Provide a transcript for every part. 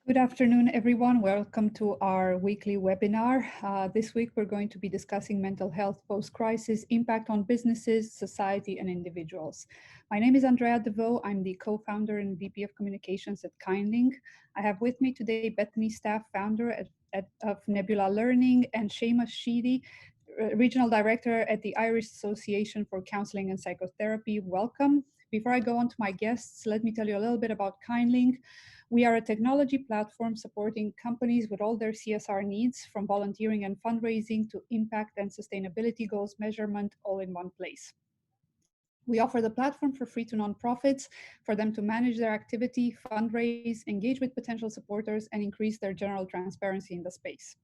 Good afternoon, everyone. Welcome to our weekly webinar. This week, we're going to be discussing mental health post-crisis, impact on businesses, society, and individuals. My name is Andrea DeVoe. I'm the co-founder and VP of Communications at KindLink. I have with me today Bethany Staff, founder of Nebula Learning, and Seamus Sheedy, Regional Director at the Irish Association for Counseling and Psychotherapy. Welcome. Before I go on to my guests, let me tell you a little bit about KindLink. We are a technology platform supporting companies with all their CSR needs, from volunteering and fundraising to impact and sustainability goals measurement, all in one place. We offer the platform for free to nonprofits for them to manage their activity, fundraise, engage with potential supporters, and increase their general transparency in the space.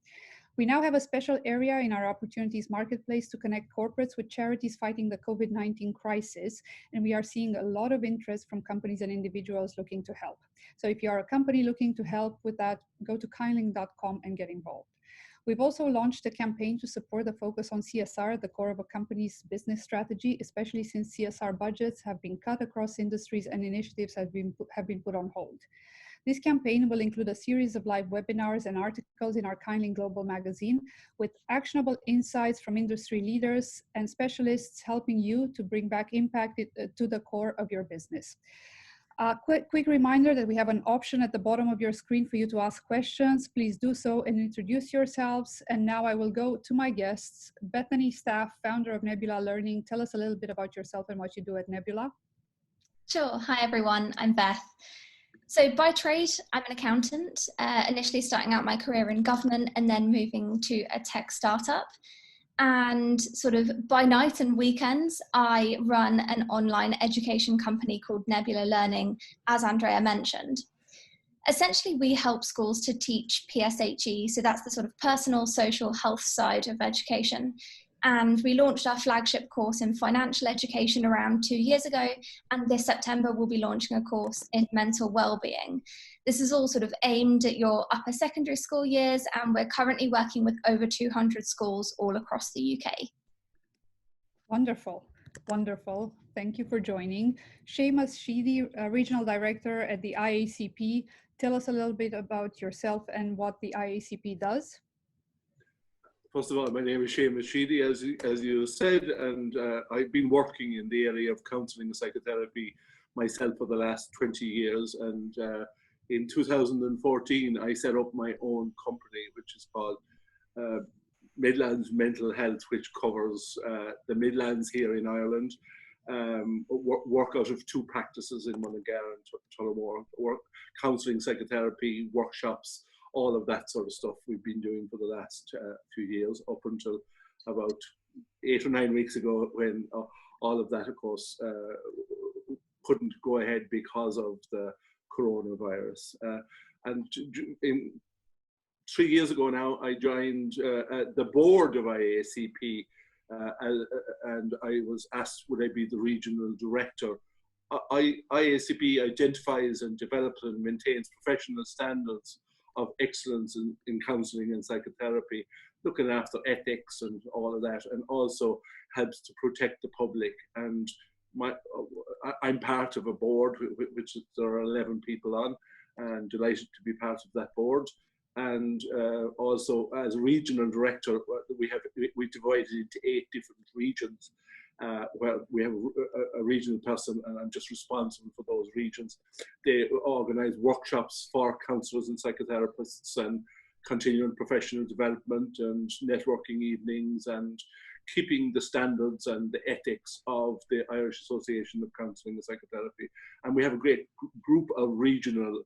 We now have a special area in our opportunities marketplace to connect corporates with charities fighting the COVID-19 crisis, and we are seeing a lot of interest from companies and individuals looking to help. So if you are a company looking to help with that, go to kindlink.com and get involved. We've also launched a campaign to support the focus on CSR at the core of a company's business strategy, especially since CSR budgets have been cut across industries and initiatives have been put on hold. This campaign will include a series of live webinars and articles in our KindLink Global magazine with actionable insights from industry leaders and specialists helping you to bring back impact to the core of your business. Quick reminder that we have an option at the bottom of your screen for you to ask questions. Please do so and introduce yourselves. And now I will go to my guests. Bethany Staff, founder of Nebula Learning. Tell us a little bit about yourself and what you do at Nebula. Sure. Hi, everyone. I'm Beth. So by trade, I'm an accountant, initially starting out my career in government and then moving to a tech startup. And sort of by night and weekends, I run an online education company called Nebula Learning, as Andrea mentioned. Essentially, we help schools to teach PSHE, so that's the sort of personal, social, health side of education. And we launched our flagship course in financial education around 2 years ago, and this September we'll be launching a course in mental wellbeing. This is all sort of aimed at your upper secondary school years, and we're currently working with over 200 schools all across the UK. Wonderful, wonderful. Thank you for joining. Seamus Sheedy, Regional Director at the IACP. Tell us a little bit about yourself and what the IACP does. First of all, my name is Seamus Sheedy, as you said, and I've been working in the area of counselling and psychotherapy myself for the last 20 years. And in 2014, I set up my own company, which is called Midlands Mental Health, which covers the Midlands here in Ireland. Work out of two practices in Mullingar and Tullamore, counselling, psychotherapy, workshops, all of that sort of stuff we've been doing for the last few years, up until about 8 or 9 weeks ago, when all of that, of course, couldn't go ahead because of the coronavirus. And 3 years ago now, I joined the board of IACP, and I was asked would I be the regional director. IACP identifies and develops and maintains professional standards of excellence in counselling and psychotherapy, looking after ethics and all of that, and also helps to protect the public. And I'm part of a board, which there are 11 people on, and delighted to be part of that board. And also as a regional director, we divided into 8 different regions, where we have a regional person, and I'm just responsible for those regions. They organise workshops for counsellors and psychotherapists, and continuing professional development and networking evenings, and keeping the standards and the ethics of the Irish Association of Counselling and Psychotherapy. And we have a great group of regional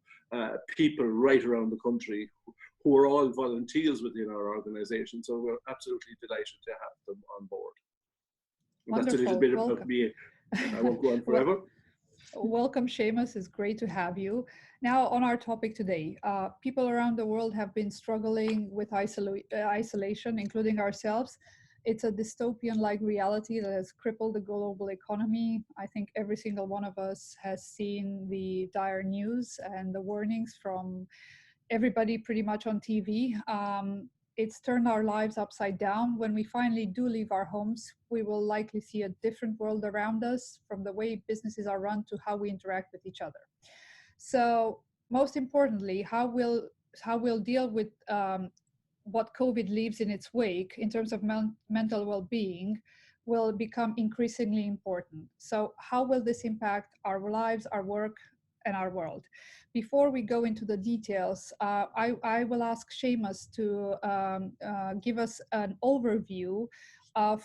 people right around the country who are all volunteers within our organisation. So we're absolutely delighted to have them on board. Wonderful. That's a little bit Welcome. about me. I won't go on forever. Welcome, Seamus. It's great to have you. Now, on our topic today, people around the world have been struggling with isolation, including ourselves. It's a dystopian-like reality that has crippled the global economy. I think every single one of us has seen the dire news and the warnings from everybody pretty much on TV. It's turned our lives upside down. When we finally do leave our homes, we will likely see a different world around us, from the way businesses are run to how we interact with each other. So most importantly, how we'll deal with what COVID leaves in its wake in terms of mental well-being will become increasingly important. So how will this impact our lives, our work, and our world? Before we go into the details, I will ask Seamus to give us an overview of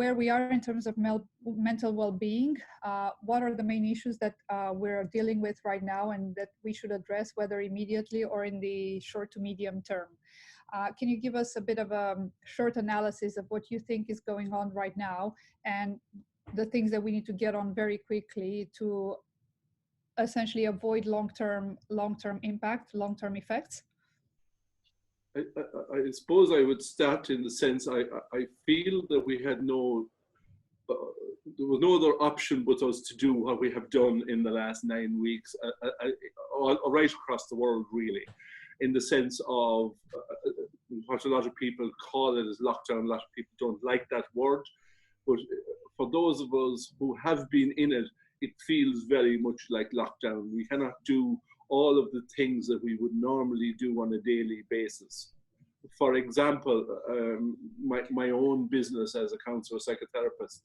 where we are in terms of mental well-being. What are the main issues that we're dealing with right now and that we should address, whether immediately or in the short to medium term? Can you give us a bit of a short analysis of what you think is going on right now and the things that we need to get on very quickly to essentially avoid long-term impact, long-term effects? I suppose I would start in the sense I feel that we had there was no other option but us to do what we have done in the last 9 weeks, right across the world, really, in the sense of what a lot of people call it as lockdown. A lot of people don't like that word, but for those of us who have been in it, it feels very much like lockdown. We cannot do all of the things that we would normally do on a daily basis. For example, my own business as a counselor psychotherapist,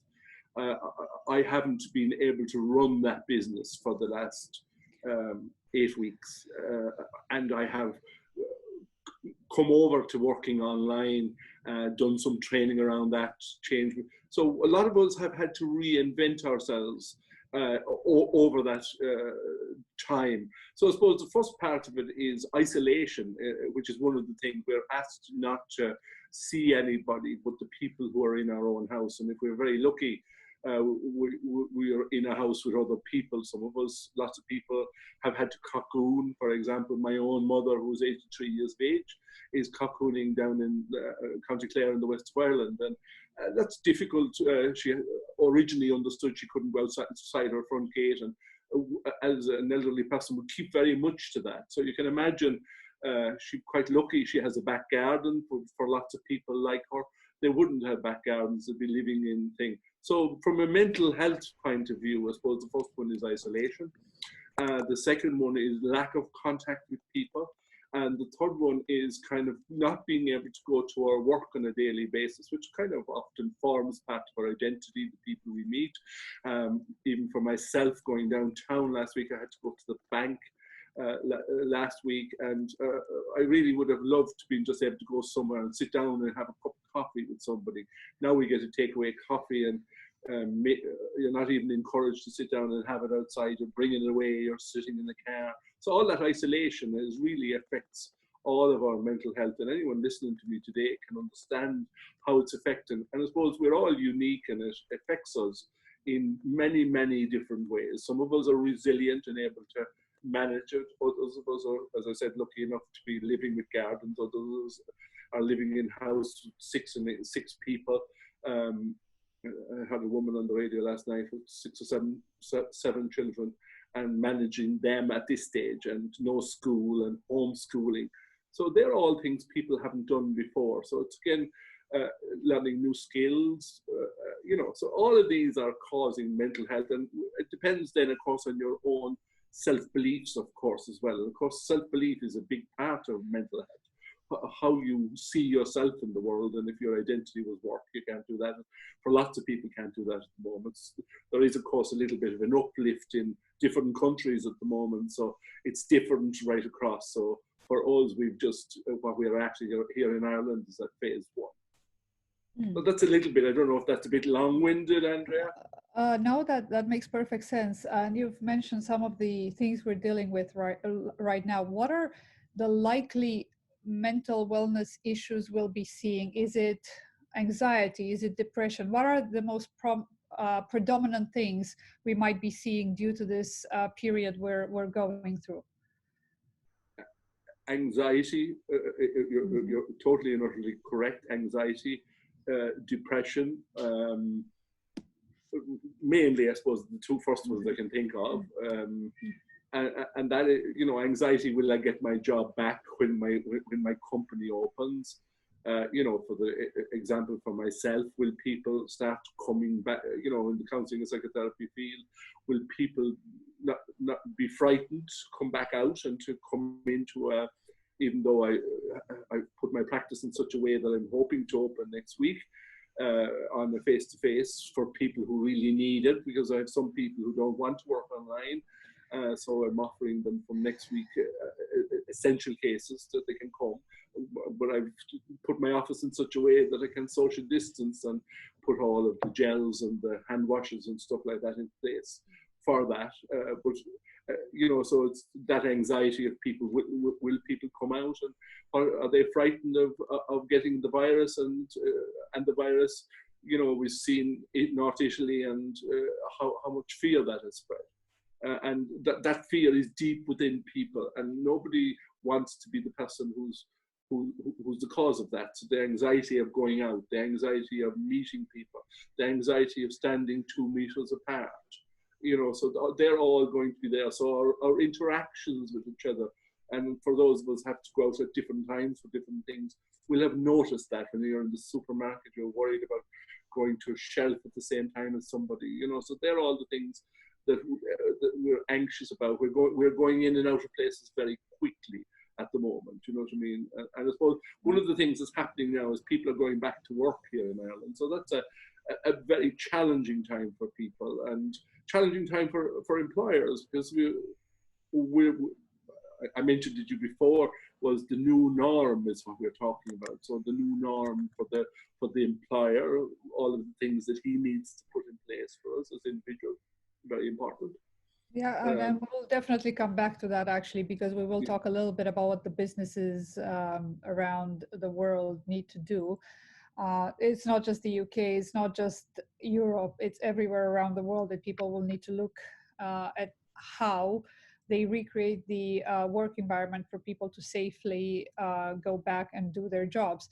I haven't been able to run that business for the last 8 weeks, and I have come over to working online, done some training around that, changed. So a lot of us have had to reinvent ourselves over that time. So I suppose the first part of it is isolation, which is one of the things we're asked not to see anybody but the people who are in our own house. And if we're very lucky, we are in a house with other people. Some of us, lots of people, have had to cocoon. For example, my own mother, who's 83 years of age, is cocooning down in County Clare in the west of Ireland, and that's difficult. She originally understood she couldn't go outside her front gate, and as an elderly person would keep very much to that. So you can imagine she's quite lucky she has a back garden. For lots of people like her, they wouldn't have back gardens, they'd be living in things. So from a mental health point of view, I suppose the first one is isolation. The second one is lack of contact with people. And the third one is kind of not being able to go to our work on a daily basis, which kind of often forms part of our identity, the people we meet. Even for myself, going downtown last week, I had to go to the bank last week, and I really would have loved to be just able to go somewhere and sit down and have a cup of coffee with somebody. Now we get to take away coffee, and you're not even encouraged to sit down and have it outside or bring it away or sitting in the car. So all that isolation really affects all of our mental health, and anyone listening to me today can understand how it's affecting. And I suppose we're all unique, and it affects us in many, many different ways. Some of us are resilient and able to manage it. Others of us are, as I said, lucky enough to be living with gardens. Others are living in house with six people. I had a woman on the radio last night with 6 or 7 children, and managing them at this stage, and no school and homeschooling. So they're all things people haven't done before. So it's again learning new skills, so all of these are causing mental health, and it depends then, of course, on your own self-beliefs, of course, as well. And of course, self-belief is a big part of mental health, how you see yourself in the world. And if your identity was work, you can't do that. For lots of people, can't do that at the moment. There is, of course, a little bit of an uplift in different countries at the moment, so it's different right across. So for us, we've just, what we're actually here in Ireland is at phase 1. But that's a little bit, I don't know if that's a bit long-winded, Andrea. No, that makes perfect sense. And you've mentioned some of the things we're dealing with right now. What are the likely mental wellness issues we'll be seeing? Is it anxiety? Is it depression? What are the most predominant things we might be seeing due to this period we're going through? Anxiety, you're totally and utterly correct. Anxiety, depression, mainly, I suppose, the two first ones I can think of. And that, anxiety, will I get my job back when my company opens? For the example for myself, will people start coming back, in the counselling and psychotherapy field? Will people not be frightened, come back out and to come into even though I put my practice in such a way that I'm hoping to open next week on a face-to-face for people who really need it, because I have some people who don't want to work online. So I'm offering them from next week essential cases that they can come. But I've put my office in such a way that I can social distance and put all of the gels and the hand washes and stuff like that in place for that. So it's that anxiety of people. Will people come out, and are they frightened of getting the virus and the virus? We've seen North Italy and how much fear that has spread. And that fear is deep within people, and nobody wants to be the person who's the cause of that. So the anxiety of going out, the anxiety of meeting people, the anxiety of standing 2 meters apart, so they're all going to be there. So our interactions with each other, and for those of us who have to go out at different times for different things, we'll have noticed that when you're in the supermarket, you're worried about going to a shelf at the same time as somebody, so they're all the things that we're anxious about. We're going in and out of places very quickly at the moment, you know what I mean? And I suppose one of the things that's happening now is people are going back to work here in Ireland. So that's a very challenging time for people, and challenging time for employers, because I mentioned it to you before, was the new norm is what we're talking about. So the new norm for the employer, all of the things that he needs to put in place for us as individuals, very important. Yeah, and we'll definitely come back to that, actually, because we will talk a little bit about what the businesses around the world need to do. It's not just the UK, it's not just Europe, it's everywhere around the world that people will need to look at how they recreate the work environment for people to safely go back and do their jobs.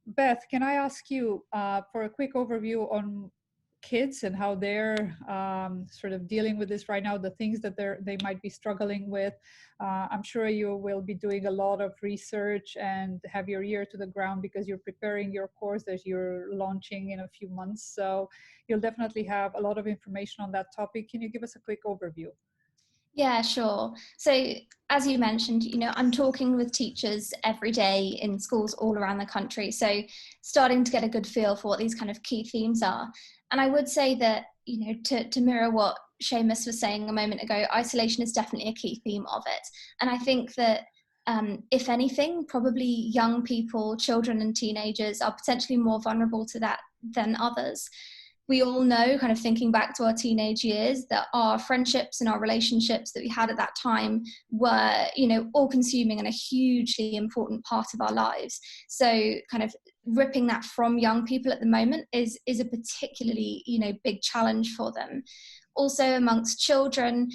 Beth, can I ask you for a quick overview on kids and how they're sort of dealing with this right now, the things that they might be struggling with? I'm sure you will be doing a lot of research and have your ear to the ground because you're preparing your course that you're launching in a few months. So you'll definitely have a lot of information on that topic. Can you give us a quick overview? Yeah, sure. So as you mentioned, I'm talking with teachers every day in schools all around the country. So starting to get a good feel for what these kind of key themes are. And I would say that, to mirror what Seamus was saying a moment ago, isolation is definitely a key theme of it. And I think that if anything, probably young people, children and teenagers are potentially more vulnerable to that than others. We all know, kind of thinking back to our teenage years, that our friendships and our relationships that we had at that time were, all consuming and a hugely important part of our lives. So kind of ripping that from young people at the moment is a particularly, big challenge for them. Also amongst children,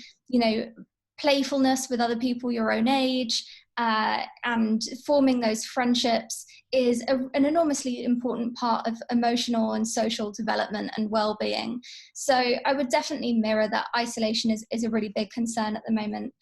playfulness with other people your own age, and forming those friendships is an enormously important part of emotional and social development and well-being. So I would definitely mirror that isolation is a really big concern at the moment.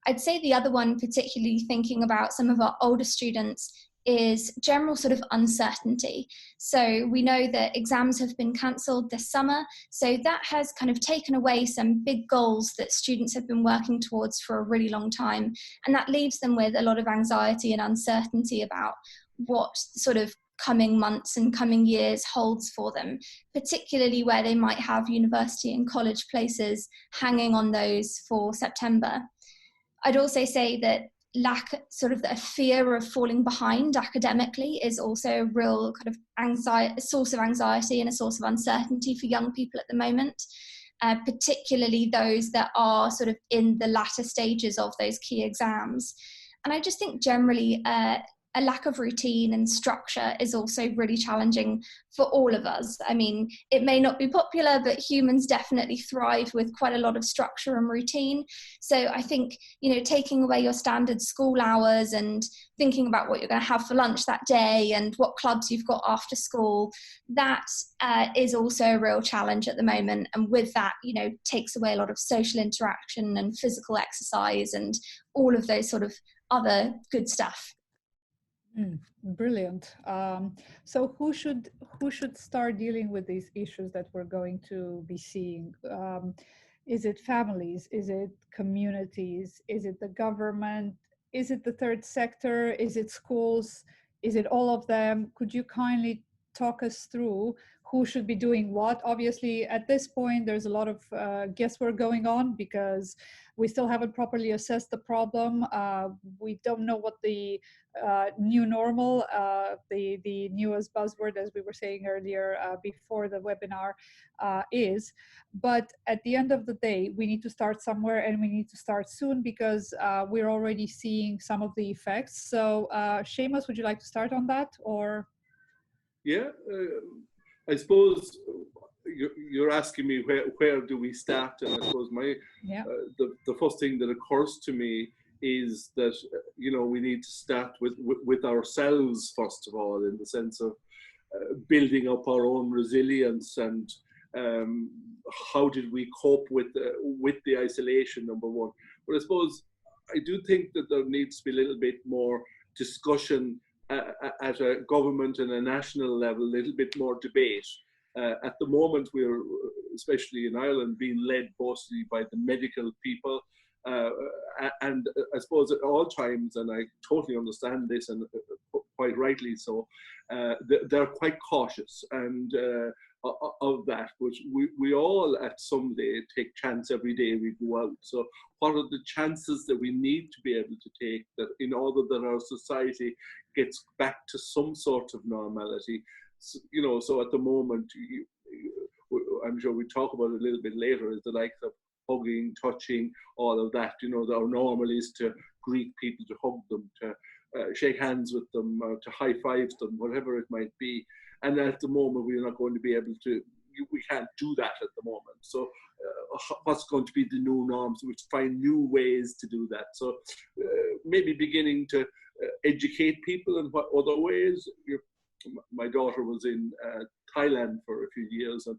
I'd say the other one, particularly thinking about some of our older students, is general sort of uncertainty. So we know that exams have been cancelled this summer, so that has kind of taken away some big goals that students have been working towards for a really long time, and that leaves them with a lot of anxiety and uncertainty about what sort of coming months and coming years holds for them, particularly where they might have university and college places hanging on those for September. I'd also say that a fear of falling behind academically is also a real kind of a source of anxiety and a source of uncertainty for young people at the moment, particularly those that are sort of in the latter stages of those key exams. And I just think generally a lack of routine and structure is also really challenging for all of us. I mean, it may not be popular, but humans definitely thrive with quite a lot of structure and routine. So I think, taking away your standard school hours and thinking about what you're going to have for lunch that day and what clubs you've got after school, that is also a real challenge at the moment. And with that, takes away a lot of social interaction and physical exercise and all of those sort of other good stuff. Brilliant. So who should start dealing with these issues that we're going to be seeing? Is it families? Is it communities? Is it the government? Is it the third sector? Is it schools? Is it all of them? Could you kindly talk us through who should be doing what? Obviously, at this point, there's a lot of guesswork going on because we still haven't properly assessed the problem. We don't know what the new normal, the newest buzzword, as we were saying earlier before the webinar, is. But at the end of the day, we need to start somewhere, and we need to start soon because we're already seeing some of the effects. So, Seamus, would you like to start on that, or? Yeah, I suppose you're asking me where do we start, and I suppose the first thing that occurs to me is that we need to start with ourselves first of all, in the sense of building up our own resilience and how did we cope with the isolation, number one. But I suppose I do think that there needs to be a little bit more discussion at a government and a national level, a little bit more debate. At the moment, we're, especially in Ireland, being led mostly by the medical people. And I suppose at all times, and I totally understand this, and quite rightly so, they're quite cautious and of that. But we all at some day take chance every day we go out. So what are the chances that we need to be able to take that in order that our society gets back to some sort of normality? So at the moment, I'm sure we talk about it a little bit later, is the likes of hugging, touching, all of that. Our normal is to greet people, to hug them, to shake hands with them, or to high five them, whatever it might be. And at the moment, we're not going to be able to, we can't do that at the moment. So what's going to be the new norms? We find new ways to do that. So maybe beginning to educate people in what other ways. My daughter was in Thailand for a few years, and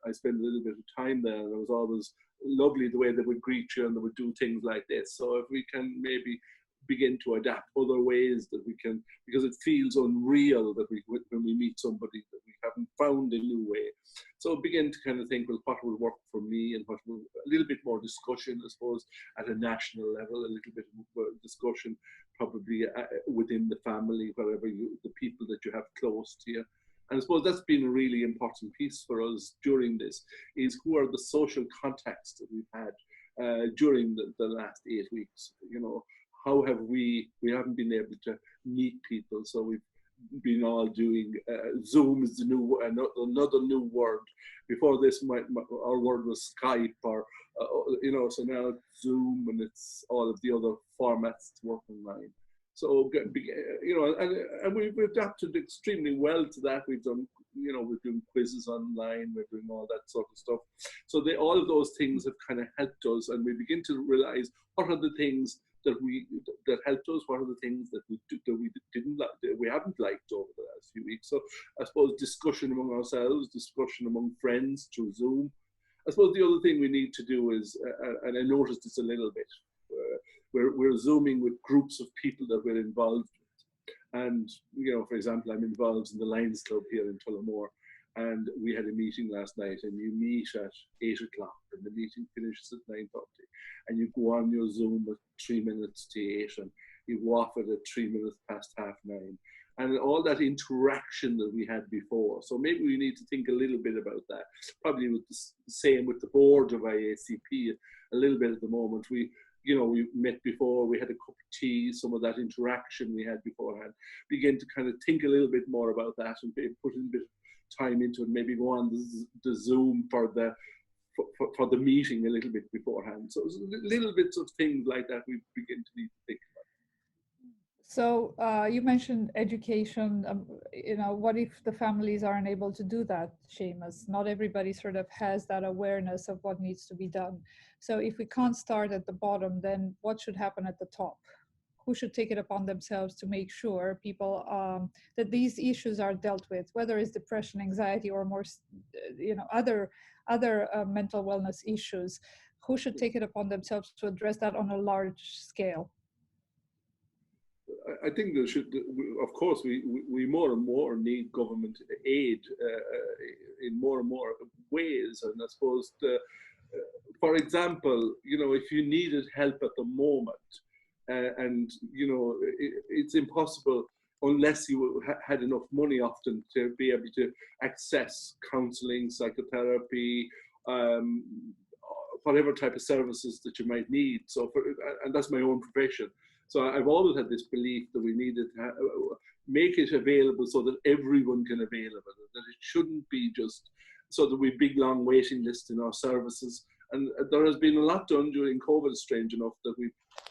I spent a little bit of time there, and it was always lovely the way they would greet you and they would do things like this. So if we can maybe begin to adapt other ways that we can, because it feels unreal that when we meet somebody that we haven't found a new way. So begin to kind of think, well, what will work for me, and what will, a little bit more discussion, I suppose, at a national level, a little bit more discussion probably within the family, wherever the people that you have close to you. And I suppose that's been a really important piece for us during this, is who are the social contacts that we've had during the last 8 weeks. How have we haven't been able to meet people, so we've been all doing Zoom is the new, another new word. Before this, our word was Skype, or so now it's Zoom, and it's all of the other formats to work online. So and we've adapted extremely well to that. We've done, we're doing quizzes online, we're doing all that sort of stuff. So all of those things have kind of helped us, and we begin to realize what are the things that helped us, what are the things that we didn't like, that we haven't liked over the last few weeks. So I suppose discussion among ourselves, discussion among friends through Zoom. I suppose the other thing we need to do is, and I noticed this a little bit, we're Zooming with groups of people that we're involved with. And, for example, I'm involved in the Lions Club here in Tullamore, and we had a meeting last night, and you meet at 8 o'clock, and the meeting finishes at 9:30, and you go on your Zoom at 3 minutes to 8, and you go off it at 3 minutes past 9:30. And all that interaction that we had before. So maybe we need to think a little bit about that. Probably with the same with the board of IACP a little bit at the moment. We met before, we had a cup of tea, some of that interaction we had beforehand. Begin to kind of think a little bit more about that and put in a bit of time into it, maybe go on the Zoom for the meeting a little bit beforehand. So little bits of things like that we begin to need to think about. So you mentioned education. What if the families aren't able to do that, Seamus? Not everybody sort of has that awareness of what needs to be done. So if we can't start at the bottom, then what should happen at the top? Who should take it upon themselves to make sure people that these issues are dealt with, whether it's depression, anxiety, or more, other mental wellness issues? Who should take it upon themselves to address that on a large scale? I think there should, of course, we more and more need government aid in more and more ways. And I suppose, for example, if you needed help at the moment, and it's impossible unless you had enough money often to be able to access counselling, psychotherapy, whatever type of services that you might need. So, and that's my own profession. So I've always had this belief that we needed to make it available so that everyone can avail of it, that it shouldn't be just so that we have big long waiting lists in our services. And there has been a lot done during COVID, strange enough, that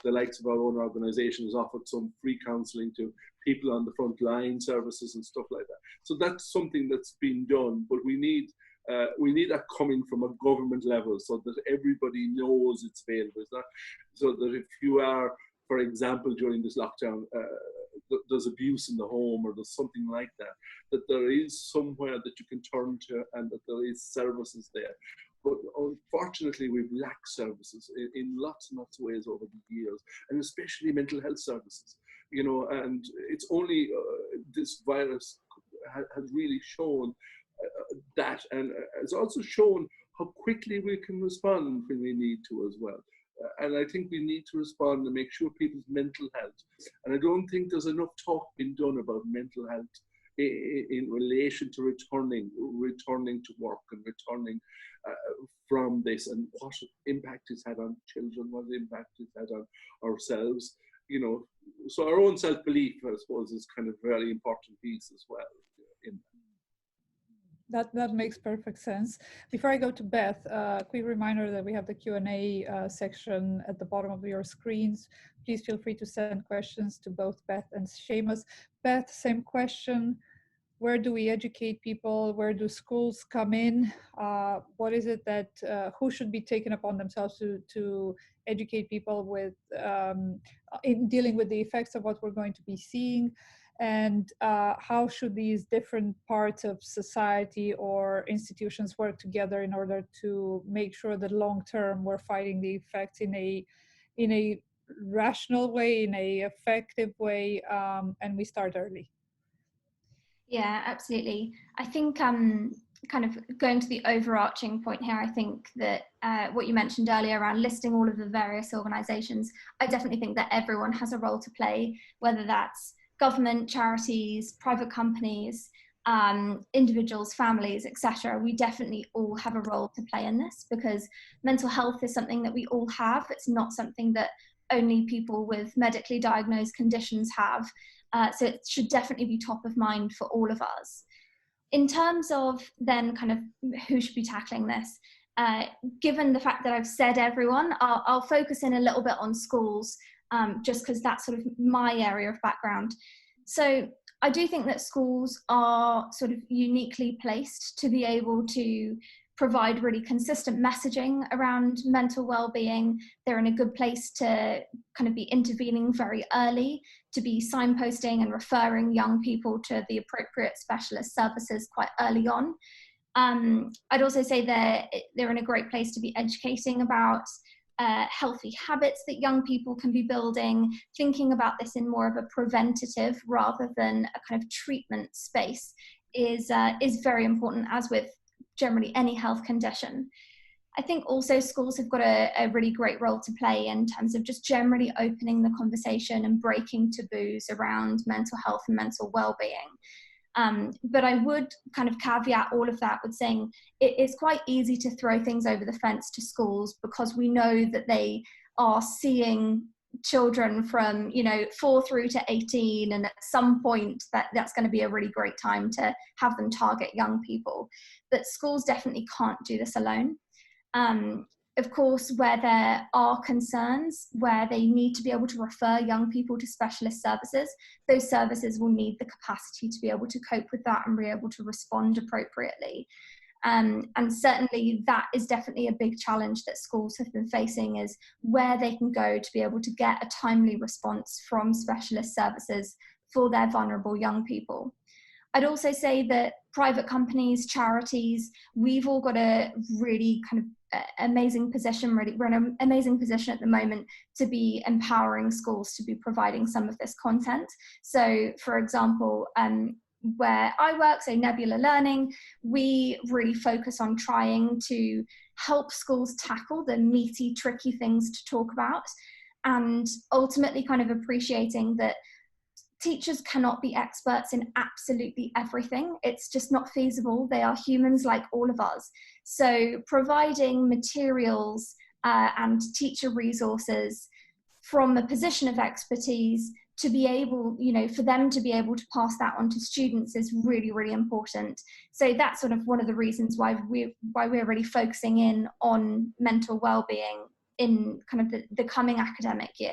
the likes of our own organisation has offered some free counselling to people on the front line services and stuff like that. So that's something that's been done, but we need that coming from a government level so that everybody knows it's available. So that if you are, for example, during this lockdown, there's abuse in the home or there's something like that, that there is somewhere that you can turn to and that there is services there. But unfortunately, we've lacked services in lots and lots of ways over the years, and especially mental health services. And it's only this virus has really shown that, and it's also shown how quickly we can respond when we need to as well. And I think we need to respond and make sure people's mental health. And I don't think there's enough talk being done about mental health in relation to returning to work and returning from this, and what impact it's had on children, what impact it's had on ourselves. So our own self-belief, I suppose, is kind of a very important piece as well in that makes perfect sense. Before I go to Beth, a quick reminder that we have the Q&A section at the bottom of your screens. Please feel free to send questions to both Beth and Seamus. Beth, same question. Where do we educate people? Where do schools come in? What is it that, who should be taken upon themselves to educate people with, in dealing with the effects of what we're going to be seeing? And how should these different parts of society or institutions work together in order to make sure that long-term we're fighting the effects in a rational way, in a effective way, and we start early? Yeah, absolutely. I think kind of going to the overarching point here, I think that what you mentioned earlier around listing all of the various organisations, I definitely think that everyone has a role to play, whether that's government, charities, private companies, individuals, families, etc. We definitely all have a role to play in this, because mental health is something that we all have. It's not something that only people with medically diagnosed conditions have. So it should definitely be top of mind for all of us. In terms of then kind of who should be tackling this, given the fact that I've said everyone, I'll focus in a little bit on schools, just because that's sort of my area of background. So I do think that schools are sort of uniquely placed to be able to provide really consistent messaging around mental well-being. They're in a good place to kind of be intervening very early, to be signposting and referring young people to the appropriate specialist services quite early on. I'd also say they're in a great place to be educating about healthy habits that young people can be building, thinking about this in more of a preventative rather than a kind of treatment space is very important, as with generally any health condition. I think also schools have got a really great role to play in terms of just generally opening the conversation and breaking taboos around mental health and mental well-being. But I would kind of caveat all of that with saying it is quite easy to throw things over the fence to schools, because we know that they are seeing children from 4 through to 18, and at some point that's going to be a really great time to have them target young people. But schools definitely can't do this alone. Of course, where there are concerns, where they need to be able to refer young people to specialist services, those services will need the capacity to be able to cope with that and be able to respond appropriately. And certainly that is definitely a big challenge that schools have been facing, is where they can go to be able to get a timely response from specialist services for their vulnerable young people. I'd also say that private companies, charities, we've all got a really kind of amazing position. We're in an amazing position at the moment to be empowering schools to be providing some of this content. So, for example, where I work, so Nebula Learning, we really focus on trying to help schools tackle the meaty, tricky things to talk about, and ultimately kind of appreciating that teachers cannot be experts in absolutely everything. It's just not feasible. They are humans like all of us. So providing materials and teacher resources from a position of expertise to be able, you know, for them to be able to pass that on to students is really, really important. So that's sort of one of the reasons why we're really focusing in on mental well-being in kind of the coming academic year,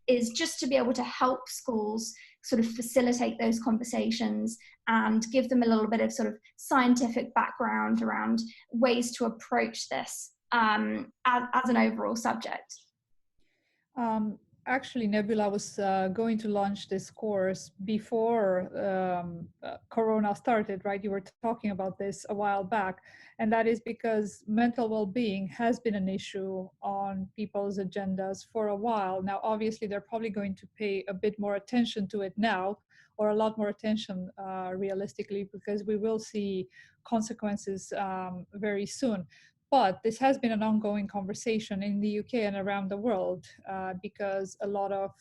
is just to be able to help schools sort of facilitate those conversations and give them a little bit of sort of scientific background around ways to approach this as an overall subject. Actually, Nebula was going to launch this course before Corona started, right? You were talking about this a while back, and that is because mental well-being has been an issue on people's agendas for a while. Now, obviously, they're probably going to pay a bit more attention to it now, or a lot more attention realistically, because we will see consequences very soon. But this has been an ongoing conversation in the UK and around the world because a lot of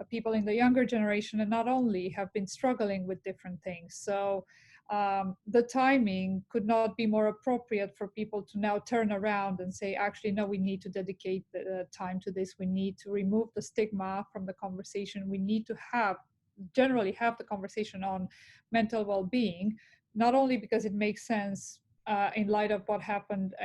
people in the younger generation, and not only, have been struggling with different things. So the timing could not be more appropriate for people to now turn around and say, actually, no, we need to dedicate the time to this. We need to remove the stigma from the conversation. We need to generally have the conversation on mental well-being, not only because it makes sense in light of what happened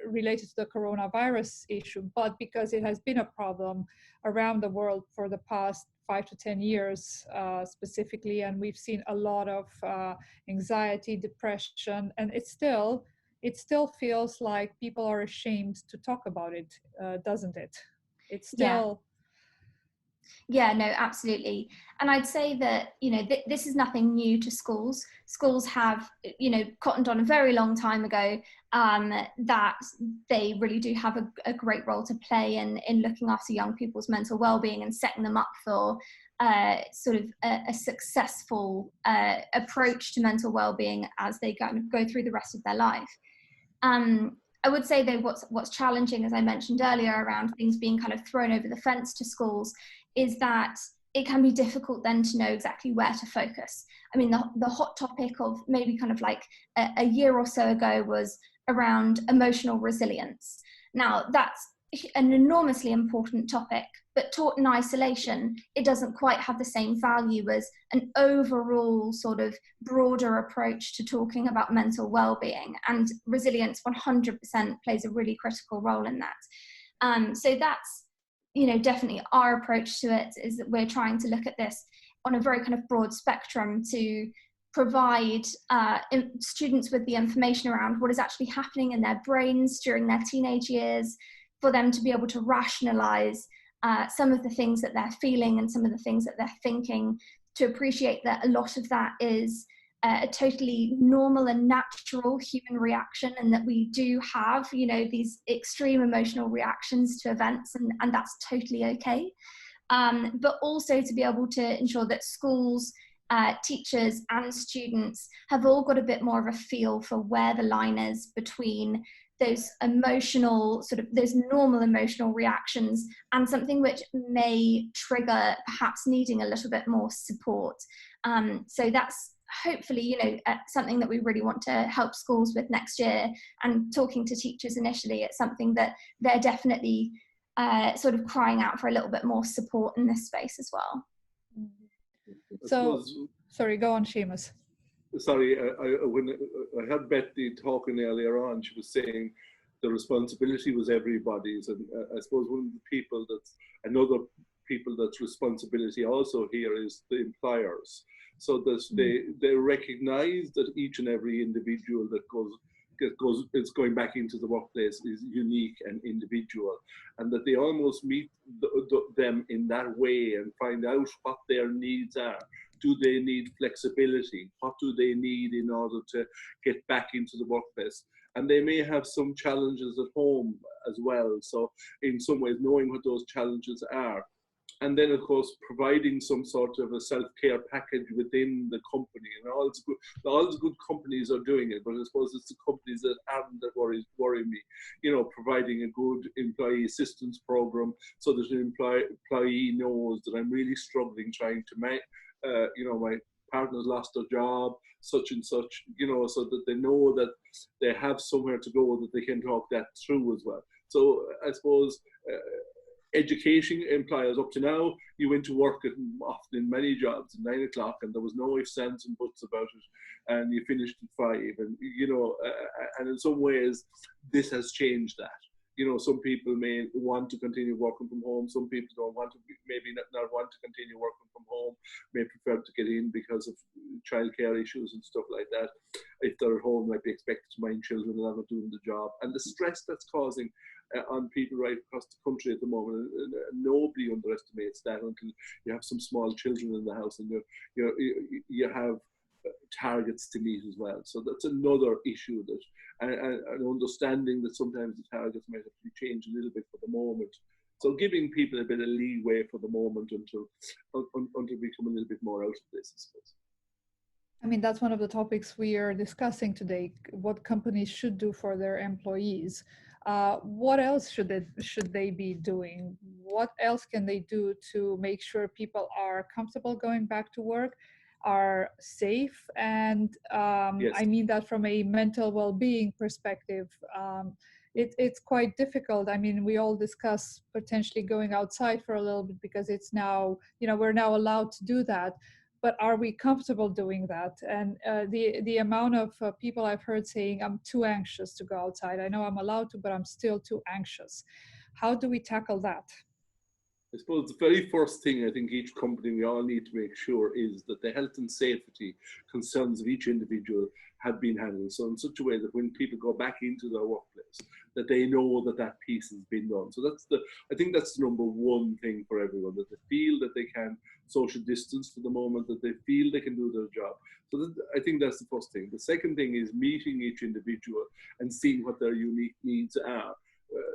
related to the coronavirus issue, but because it has been a problem around the world for the past 5 to 10 years specifically, and we've seen a lot of anxiety, depression, and it still feels like people are ashamed to talk about it, doesn't it? It's still... Yeah, no, absolutely. And I'd say that, you know, this is nothing new to schools. Schools have, you know, cottoned on a very long time ago that they really do have a great role to play in looking after young people's mental well-being and setting them up for sort of a successful approach to mental well-being as they go through the rest of their life. I would say though what's challenging, as I mentioned earlier, around things being kind of thrown over the fence to schools, is that it can be difficult then to know exactly where to focus. I mean, the hot topic of maybe kind of like a year or so ago was around emotional resilience. Now, that's an enormously important topic, but taught in isolation, it doesn't quite have the same value as an overall sort of broader approach to talking about mental well-being, and resilience 100% plays a really critical role in that. So that's, you know, definitely our approach to it, is that we're trying to look at this on a very kind of broad spectrum to provide students with the information around what is actually happening in their brains during their teenage years, for them to be able to rationalize some of the things that they're feeling and some of the things that they're thinking, to appreciate that a lot of that is a totally normal and natural human reaction, and that we do have, you know, these extreme emotional reactions to events, and that's totally okay. But also to be able to ensure that schools, teachers and students have all got a bit more of a feel for where the line is between those emotional, sort of those normal emotional reactions and something which may trigger perhaps needing a little bit more support. So that's hopefully, you know, something that we really want to help schools with next year. And talking to teachers initially, it's something that they're definitely sort of crying out for a little bit more support in this space as well. So, sorry, go on, Seamus. Sorry, when I heard Betty talking earlier on, she was saying the responsibility was everybody's, and I suppose one of the people another people that's responsibility also here is the employers. So that they recognise that each and every individual that is going back into the workplace is unique and individual, and that they almost meet them in that way and find out what their needs are, Do they need flexibility? What do they need in order to get back into the workplace? And they may have some challenges at home as well. So in some ways, knowing what those challenges are. And then, of course, providing some sort of a self-care package within the company. And all the good companies are doing it, but I suppose it's the companies that aren't that worry me. You know, providing a good employee assistance program so that an employee knows that I'm really struggling trying to make, you know, my partner's lost their job, such and such, you know, so that they know that they have somewhere to go, that they can talk that through as well. So I suppose education employers up to now, you went to work often in many jobs at 9 o'clock and there was no ifs, ands and buts about it, and you finished at 5, and you know, and in some ways this has changed that. You know, some people may want to continue working from home, some people don't want to, maybe not want to continue working from home, may prefer to get in because of childcare issues and stuff like that. If they're at home, might be expected to mind children and not doing the job. And the stress that's causing on people right across the country at the moment, nobody underestimates that until you have some small children in the house and you have targets to meet as well. So that's another issue, that and understanding that sometimes the targets might have to be changed a little bit for the moment. So giving people a bit of leeway for the moment until we come a little bit more out of this, I suppose. I mean, that's one of the topics we are discussing today, what companies should do for their employees. What else should they be doing? What else can they do to make sure people are comfortable going back to work, are safe? And Yes. I mean that from a mental well-being perspective. It's quite difficult. I mean, we all discuss potentially going outside for a little bit because it's now, you know, we're now allowed to do that. But are we comfortable doing that? And the amount of people I've heard saying, I'm too anxious to go outside. I know I'm allowed to, but I'm still too anxious. How do we tackle that? I suppose the very first thing I think each company, we all need to make sure is that the health and safety concerns of each individual have been handled. So in such a way that when people go back into their workplace, that they know that that piece has been done. So I think that's the number one thing for everyone, that they feel that they can social distance for the moment, that they feel they can do their job. So I think that's the first thing. The second thing is meeting each individual and seeing what their unique needs are.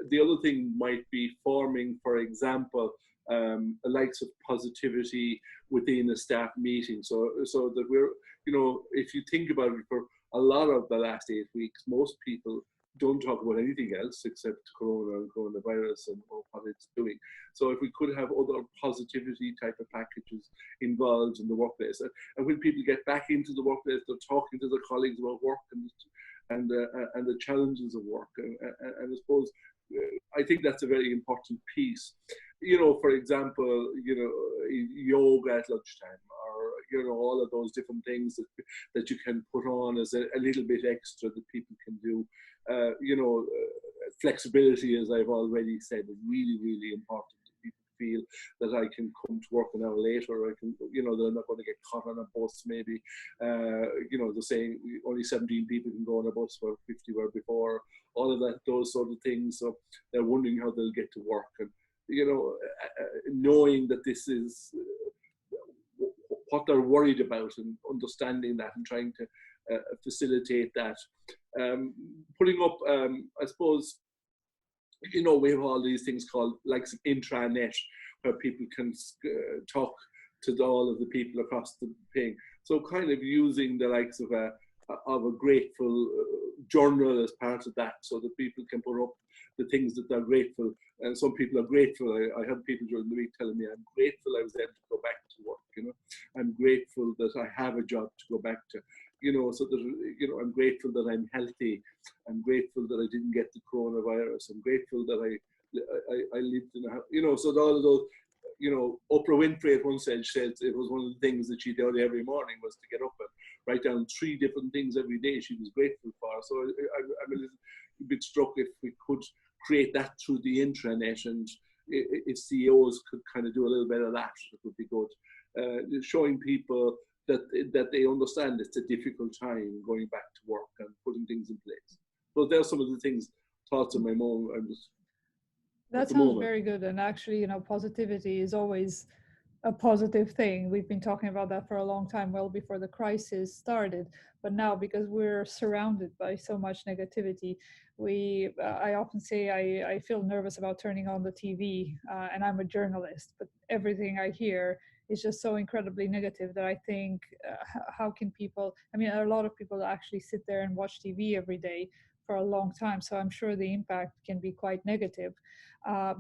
The other thing might be forming, for example, a likes of positivity within a staff meeting, so that we're, you know, if you think about it, for a lot of the last 8 weeks, most people don't talk about anything else except corona and coronavirus and what it's doing. So if we could have other positivity type of packages involved in the workplace, and when people get back into the workplace, they're talking to their colleagues about work and the challenges of work, and I suppose I think that's a very important piece. You know, for example, you know, yoga at lunchtime, or you know, all of those different things that you can put on as a little bit extra that people can do. You know, flexibility, as I've already said, is really, really important. People feel that I can come to work an hour later, or I can, you know, they're not going to get caught on a bus maybe. You know, they're saying only 17 people can go on a bus where 50 were before. All of that, those sort of things. So they're wondering how they'll get to work, and you know, knowing that this is what they're worried about, and understanding that and trying to facilitate that. Putting up, I suppose, you know, we have all these things called like intranet, where people can talk to all of the people across the thing. So kind of using the likes of a grateful journal as part of that, so that people can put up the things that they're grateful. And some people are grateful. I had people during the week telling me, I'm grateful I was able to go back to work, you know. I'm grateful that I have a job to go back to, you know, so that, you know, I'm grateful that I'm healthy. I'm grateful that I didn't get the coronavirus. I'm grateful that I lived in a house, you know, so all of those, you know, Oprah Winfrey at one stage said it was one of the things that she did every morning was to get up and write down 3 different things every day she was grateful for. So I'm a little bit struck if we could create that through the intranet, and if CEOs could kind of do a little bit of that, it would be good. Showing people that they understand it's a difficult time going back to work and putting things in place. So there's some of the things, thoughts in my mind. That sounds very good. And actually, you know, positivity is always a positive thing. We've been talking about that for a long time, well before the crisis started. But now, because we're surrounded by so much negativity, I often say I feel nervous about turning on the TV, and I'm a journalist, but everything I hear is just so incredibly negative that I think, how can people? I mean, a lot of people actually sit there and watch TV every day for a long time, so I'm sure the impact can be quite negative.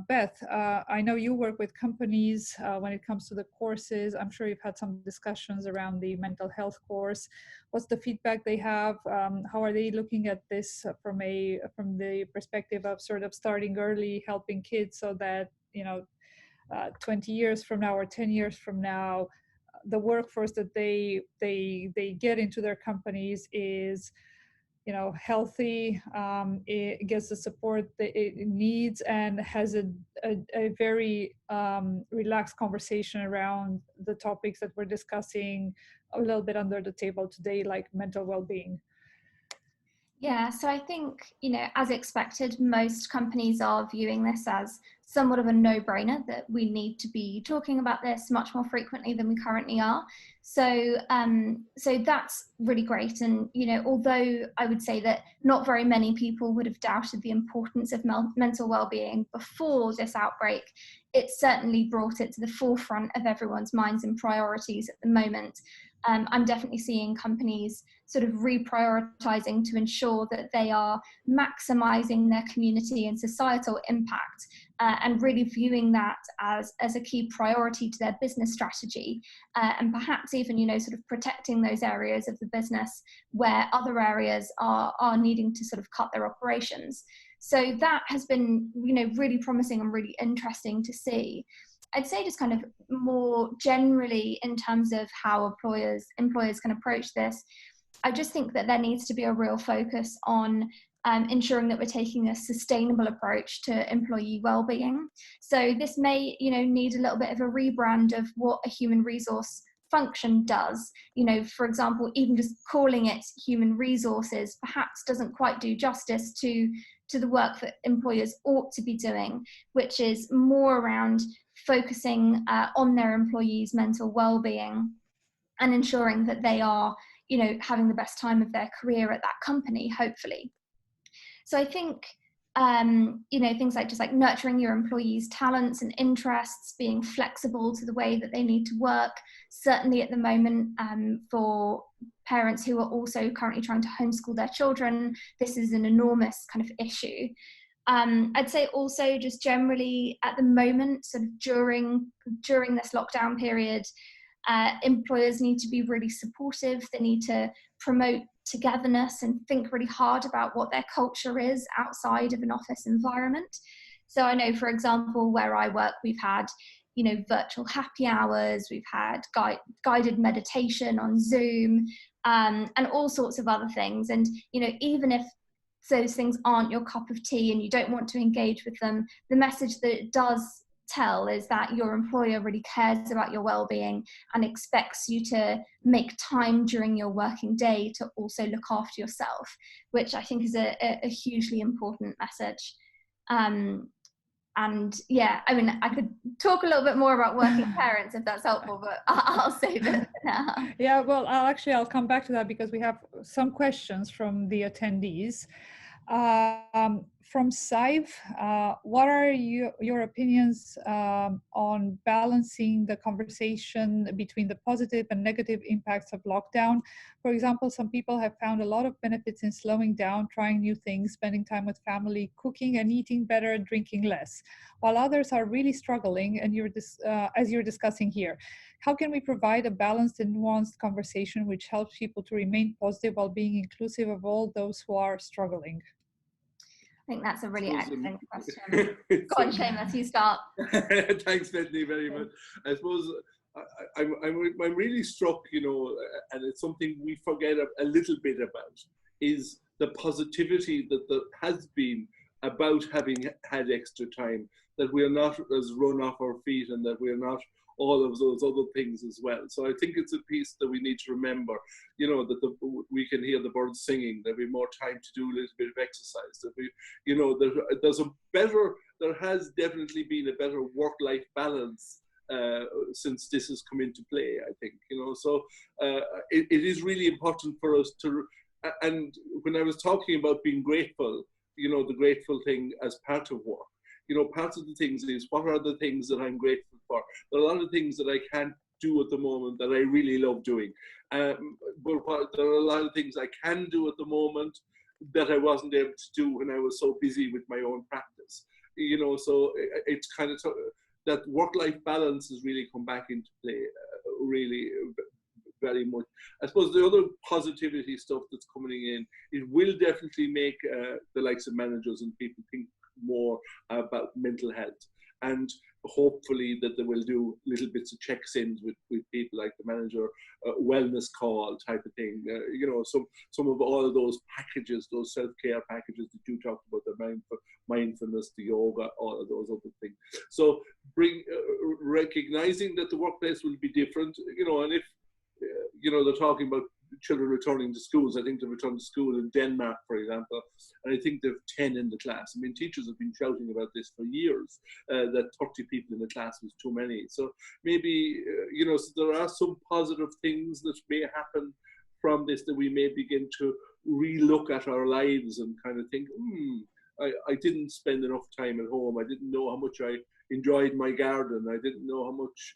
Beth, I know you work with companies when it comes to the courses. I'm sure you've had some discussions around the mental health course. What's the feedback they have? How are they looking at this from the perspective of sort of starting early, helping kids so that, 20 years from now or 10 years from now, the workforce that they get into their companies is healthy, it gets the support that it needs, and has a very relaxed conversation around the topics that we're discussing a little bit under the table today, like mental well-being. Yeah, so I think, as expected, most companies are viewing this as somewhat of a no-brainer, that we need to be talking about this much more frequently than we currently are. So that's really great. And, although I would say that not very many people would have doubted the importance of mental well-being before this outbreak, it certainly brought it to the forefront of everyone's minds and priorities at the moment. I'm definitely seeing companies sort of reprioritizing to ensure that they are maximizing their community and societal impact, and really viewing that as a key priority to their business strategy, and perhaps even, sort of protecting those areas of the business where other areas are needing to sort of cut their operations. So that has been, really promising and really interesting to see. I'd say just kind of more generally in terms of how employers can approach this, I just think that there needs to be a real focus on ensuring that we're taking a sustainable approach to employee well-being. So this may, need a little bit of a rebrand of what a human resource function does. For example, even just calling it human resources perhaps doesn't quite do justice to the work that employers ought to be doing, which is more around focusing on their employees' mental well-being and ensuring that they are, having the best time of their career at that company, hopefully. So I think, things like just like nurturing your employees' talents and interests, being flexible to the way that they need to work. Certainly at the moment, for parents who are also currently trying to homeschool their children, this is an enormous kind of issue. I'd say also just generally at the moment, sort of during this lockdown period, employers need to be really supportive. They need to promote togetherness and think really hard about what their culture is outside of an office environment. So I know, for example, where I work, we've had, virtual happy hours, we've had guided meditation on Zoom, and all sorts of other things. And, even if those things aren't your cup of tea and you don't want to engage with them, the message that it does tell is that your employer really cares about your well-being and expects you to make time during your working day to also look after yourself, which I think is a hugely important message. And yeah, I mean, I could talk a little bit more about working parents if that's helpful, but I'll save it for now. Yeah, well, I'll come back to that because we have some questions from the attendees. From Saiv, what are your opinions on balancing the conversation between the positive and negative impacts of lockdown? For example, some people have found a lot of benefits in slowing down, trying new things, spending time with family, cooking and eating better, drinking less, while others are really struggling, and as you're discussing here. How can we provide a balanced and nuanced conversation which helps people to remain positive while being inclusive of all those who are struggling? I think that's a really excellent question. Go on, Seamus, you start. Thanks, Bethany, very much. I suppose I'm really struck, and it's something we forget a little bit about, is the positivity that there has been about having had extra time, that we're not as run off our feet and that we're not all of those other things as well. So I think it's a piece that we need to remember, that we can hear the birds singing, that we have more time to do a little bit of exercise, that we, there has definitely been a better work-life balance since this has come into play, I think, so it is really important for us to, and when I was talking about being grateful, the grateful thing as part of work, part of the things is, what are the things that I'm grateful for? There are a lot of things that I can't do at the moment that I really love doing. But there are a lot of things I can do at the moment that I wasn't able to do when I was so busy with my own practice. So it's kind of that work-life balance has really come back into play, really very much. I suppose the other positivity stuff that's coming in, it will definitely make the likes of managers and people think more about mental health, and hopefully that they will do little bits of checks-ins with people, like the manager wellness call type of thing. Some of all of those packages, those self-care packages that you talked about, the mindfulness, the yoga, all of those other things. So recognizing that the workplace will be different, and if they're talking about children returning to schools. I think they return to school in Denmark, for example, and I think they've 10 in the class. I mean, teachers have been shouting about this for years, that 30 people in the class was too many. So maybe, so there are some positive things that may happen from this, that we may begin to relook at our lives and kind of think, I didn't spend enough time at home. I didn't know how much I enjoyed my garden. I didn't know how much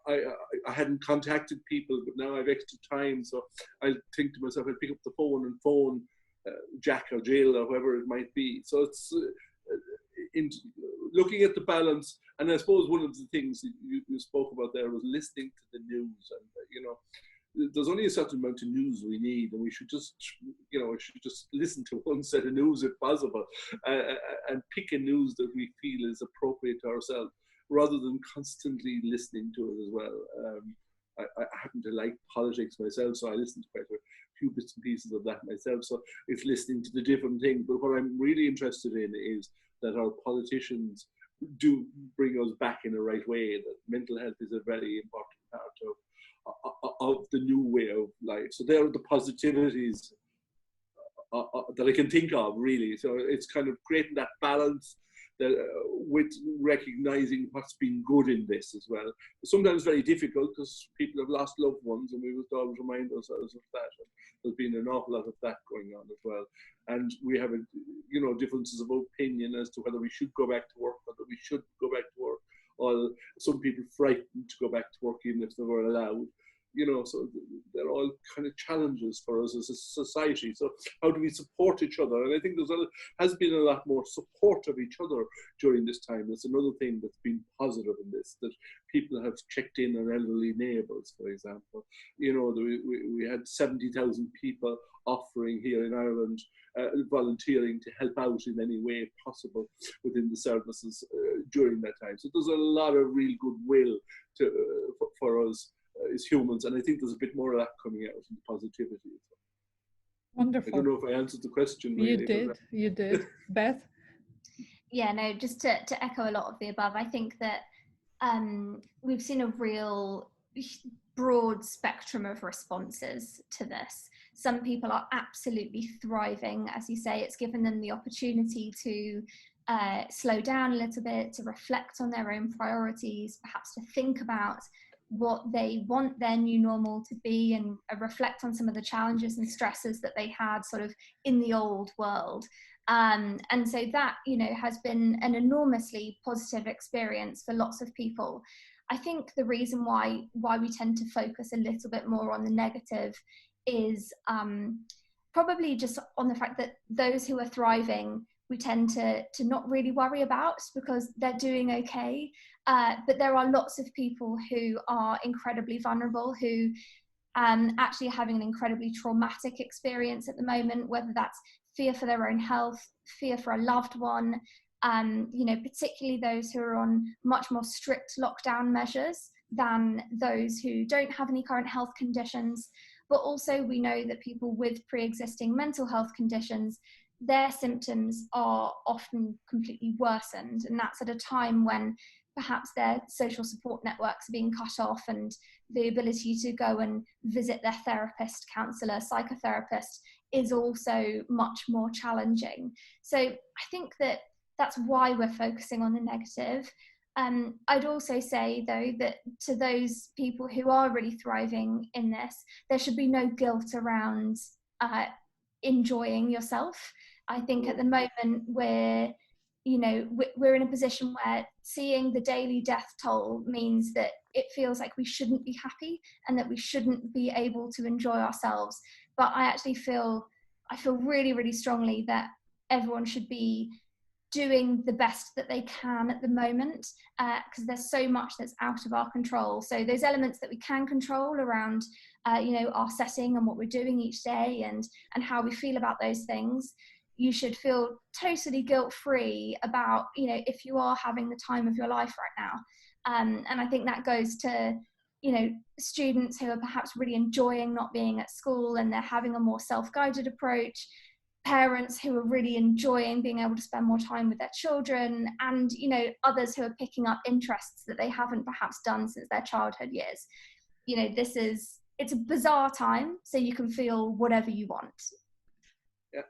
I hadn't contacted people, but now I have extra time. So I think to myself, I'll pick up the phone and phone Jack or Jill or whoever it might be. So it's in looking at the balance. And I suppose one of the things that you spoke about there was listening to the news. And, there's only a certain amount of news we need, and we should just, listen to one set of news if possible, and pick a news that we feel is appropriate to ourselves, rather than constantly listening to it as well. I happen to like politics myself, so I listen to quite a few bits and pieces of that myself. So it's listening to the different things. But what I'm really interested in is that our politicians do bring us back in the right way, that mental health is a very important part of the new way of life. So there are the positivities that I can think of, really. So it's kind of creating that balance that, with recognizing what's been good in this as well. Sometimes very difficult, because people have lost loved ones, and we must always remind ourselves of that. And there's been an awful lot of that going on as well. And we have, differences of opinion as to whether we should go back to work, whether we should go back to work, or some people frightened to go back to work even if they were allowed. So they're all kind of challenges for us as a society. So how do we support each other? And I think has been a lot more support of each other during this time. That's another thing that's been positive in this, that people have checked in on elderly neighbours, for example. We had 70,000 people offering here in Ireland, volunteering to help out in any way possible within the services during that time. So there's a lot of real goodwill for us as humans, and I think there's a bit more of that coming out in the positivity. Wonderful. I don't know if I answered the question. Really, you did. Beth? Yeah, no, just to echo a lot of the above, I think that we've seen a real broad spectrum of responses to this. Some people are absolutely thriving. As you say, it's given them the opportunity to slow down a little bit, to reflect on their own priorities, perhaps to think about what they want their new normal to be, and reflect on some of the challenges and stresses that they had sort of in the old world. And so that, has been an enormously positive experience for lots of people. I think the reason why we tend to focus a little bit more on the negative is probably just on the fact that those who are thriving, we tend to not really worry about, because they're doing okay. But there are lots of people who are incredibly vulnerable, who actually are having an incredibly traumatic experience at the moment, whether that's fear for their own health, fear for a loved one, particularly those who are on much more strict lockdown measures than those who don't have any current health conditions. But also we know that people with pre-existing mental health conditions, their symptoms are often completely worsened, and that's at a time when perhaps their social support networks are being cut off, and the ability to go and visit their therapist, counsellor, psychotherapist is also much more challenging. So I think that that's why we're focusing on the negative. I'd also say, though, that to those people who are really thriving in this, there should be no guilt around enjoying yourself. I think at the moment we're in a position where seeing the daily death toll means that it feels like we shouldn't be happy and that we shouldn't be able to enjoy ourselves. But I feel really, really strongly that everyone should be doing the best that they can at the moment, because there's so much that's out of our control. So those elements that we can control around our setting and what we're doing each day and how we feel about those things, you should feel totally guilt-free about, if you are having the time of your life right now. And I think that goes to, students who are perhaps really enjoying not being at school and they're having a more self-guided approach, parents who are really enjoying being able to spend more time with their children, and, others who are picking up interests that they haven't perhaps done since their childhood years. It's a bizarre time, so you can feel whatever you want.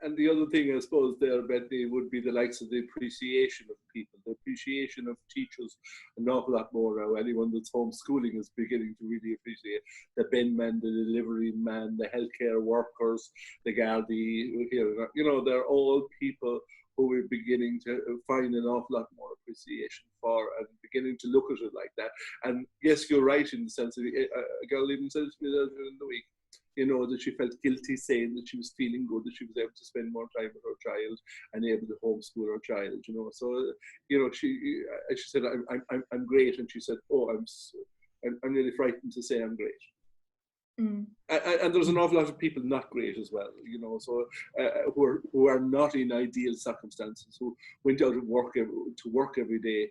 And the other thing, I suppose, there, Bethany, would be the likes of the appreciation of people, the appreciation of teachers an awful lot more now. Anyone that's homeschooling is beginning to really appreciate the bin man, the delivery man, the healthcare workers, the Gardaí, they're all people who we're beginning to find an awful lot more appreciation for and beginning to look at it like that. And yes, you're right in the sense that a girl even said to me the other in the week, that she felt guilty saying that she was feeling good, that she was able to spend more time with her child and able to homeschool her child, So, she said, I'm great. And she said, oh, I'm really frightened to say I'm great. Mm. And there's an awful lot of people not great as well, so who are not in ideal circumstances, who went out to work every day,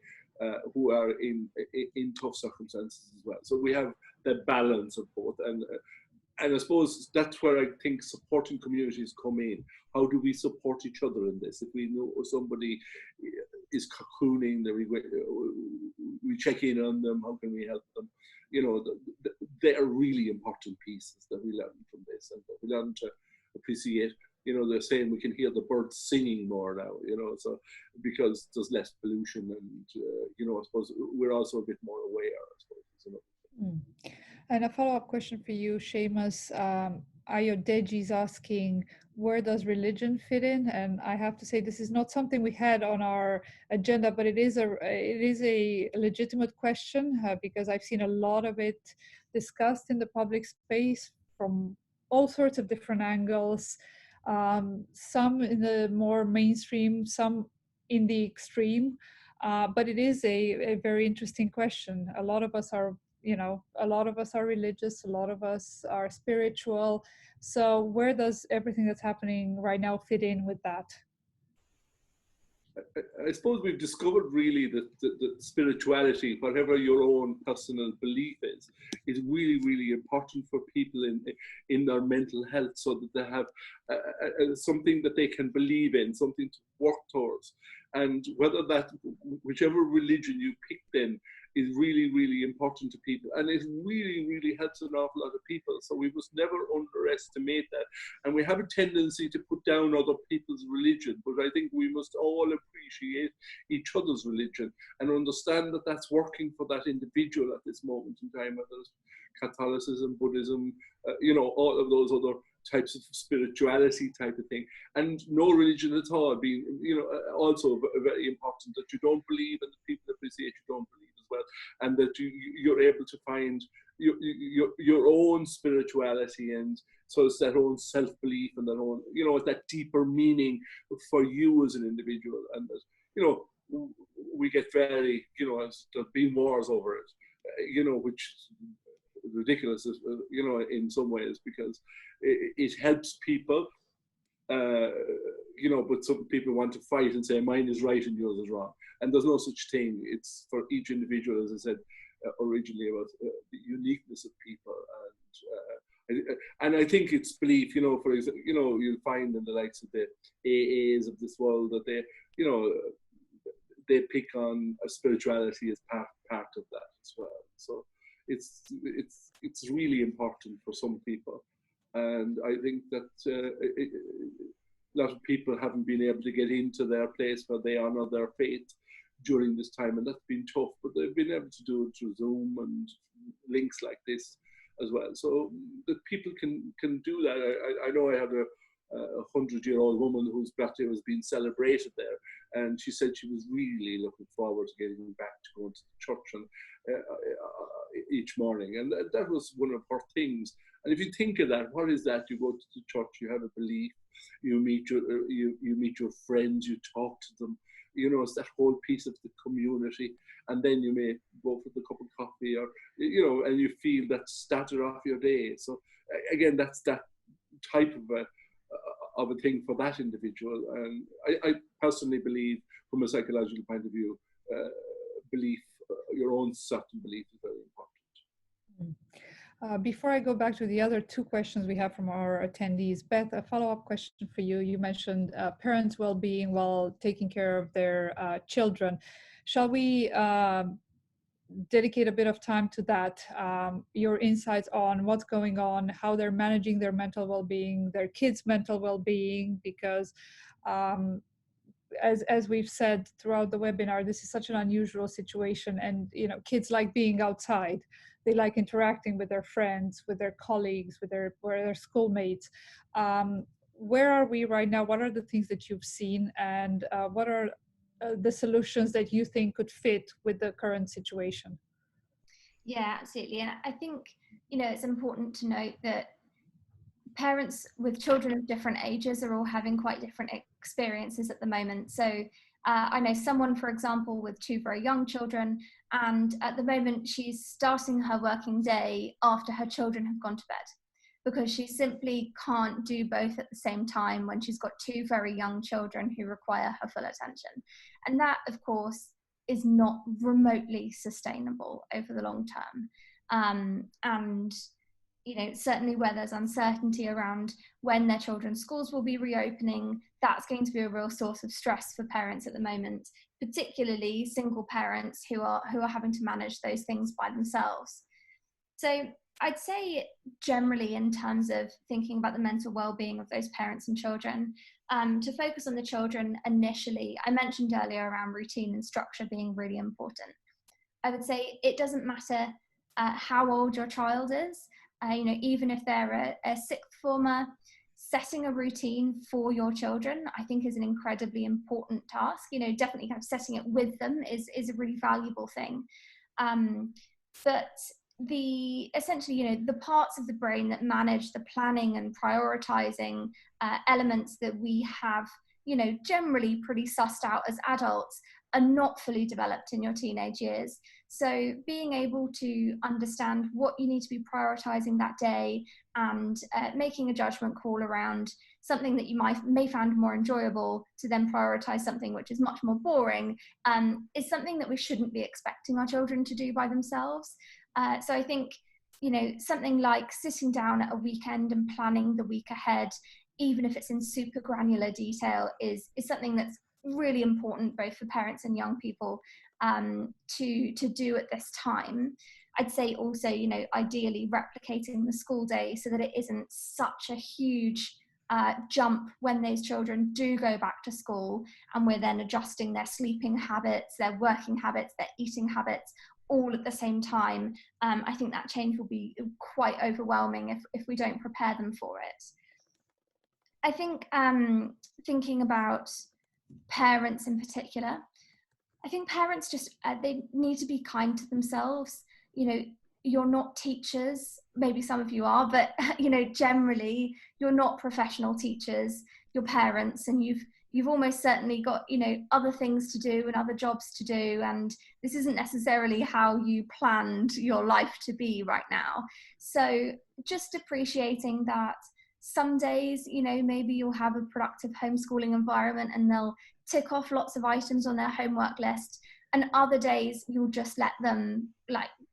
who are in tough circumstances as well. So we have the balance of both. And I suppose that's where I think supporting communities come in. How do we support each other in this? If we know somebody is cocooning, that we check in on them. How can we help them? They are really important pieces that we learn from this, and that we learn to appreciate. They're saying we can hear the birds singing more now. So because there's less pollution, and I suppose we're also a bit more aware, I suppose. Mm. And a follow-up question for you, Seamus. Ayo Deji is asking, where does religion fit in? And I have to say, this is not something we had on our agenda, but it is a legitimate question, because I've seen a lot of it discussed in the public space from all sorts of different angles, some in the more mainstream, some in the extreme. But it is a very interesting question. A lot of us are religious, a lot of us are spiritual. So where does everything that's happening right now fit in with that? I suppose we've discovered really that spirituality, whatever your own personal belief is really, really important for people in their mental health, so that they have something that they can believe in, something to work towards. And whichever religion you pick then is really, really important to people. And it really, really helps an awful lot of people. So we must never underestimate that. And we have a tendency to put down other people's religion, but I think we must all appreciate each other's religion and understand that that's working for that individual at this moment in time, whether it's Catholicism, Buddhism, all of those other types of spirituality type of thing, and no religion at all being, also very important, that you don't believe and the people appreciate you don't believe as well, and that you're able to find your own spirituality, and so it's that own self-belief and that own, that deeper meaning for you as an individual. And that, we get very, there's been wars over it, which is ridiculous, in some ways, because it helps people, but some people want to fight and say mine is right and yours is wrong, and there's no such thing. It's for each individual, as I said originally, about the uniqueness of people, and I think it's belief. For example, you'll find in the likes of the AAs of this world that they pick on a spirituality as part of that as well. So it's really important for some people. And I think that a lot of people haven't been able to get into their place where they honor their faith, during this time, and that's been tough, but they've been able to do it through Zoom and links like this as well, so that people can do that. I know I had a 100-year-old woman whose birthday was being celebrated there, and she said she was really looking forward to getting back to going to the church and each morning, and that was one of her things. And if you think of that, what is that? You go to the church, you have a belief, you meet your friends, you talk to them. You know, it's that whole piece of the community, and then you may go for the cup of coffee, or and you feel that started off your day. So again, that's that type of a thing for that individual. And I personally believe, from a psychological point of view, belief, your own certain belief, is very important. Before I go back to the other two questions we have from our attendees, Beth, a follow-up question for you. You mentioned parents' well-being while taking care of their children. Shall we dedicate a bit of time to that? Your insights on what's going on, how they're managing their mental well-being, their kids' mental well-being, because as we've said throughout the webinar, this is such an unusual situation, and kids like being outside. They like interacting with their friends, with their colleagues, with their schoolmates. Where are we right now? What are the things that you've seen, and what are the solutions that you think could fit with the current situation? Yeah, absolutely. And I think, it's important to note that parents with children of different ages are all having quite different experiences at the moment. So I know someone, for example, with two very young children, and at the moment she's starting her working day after her children have gone to bed, because she simply can't do both at the same time when she's got two very young children who require her full attention. And that, of course, is not remotely sustainable over the long term. And certainly where there's uncertainty around when their children's schools will be reopening, that's going to be a real source of stress for parents at the moment, particularly single parents who are having to manage those things by themselves. So I'd say generally, in terms of thinking about the mental well-being of those parents and children, to focus on the children initially, I mentioned earlier around routine and structure being really important. I would say it doesn't matter how old your child is. Even if they're a sixth former, setting a routine for your children, I think, is an incredibly important task. Definitely kind of setting it with them is a really valuable thing. But essentially, the parts of the brain that manage the planning and prioritizing elements that we have, generally pretty sussed out as adults, are not fully developed in your teenage years. So being able to understand what you need to be prioritizing that day, and making a judgment call around something that you may find more enjoyable to then prioritize something which is much more boring, is something that we shouldn't be expecting our children to do by themselves. So I think, something like sitting down at a weekend and planning the week ahead, even if it's in super granular detail, is something that's really important both for parents and young people to do at this time. I'd say also, ideally replicating the school day so that it isn't such a huge jump when those children do go back to school, and we're then adjusting their sleeping habits, their working habits, their eating habits, all at the same time. I think that change will be quite overwhelming if we don't prepare them for it. I think thinking about parents in particular, I think parents just, they need to be kind to themselves. You're not teachers, maybe some of you are, but generally you're not professional teachers, you're parents, and you've almost certainly got other things to do and other jobs to do, and this isn't necessarily how you planned your life to be right now. So just appreciating that some days, maybe you'll have a productive homeschooling environment and they'll tick off lots of items on their homework list, and other days you'll just let them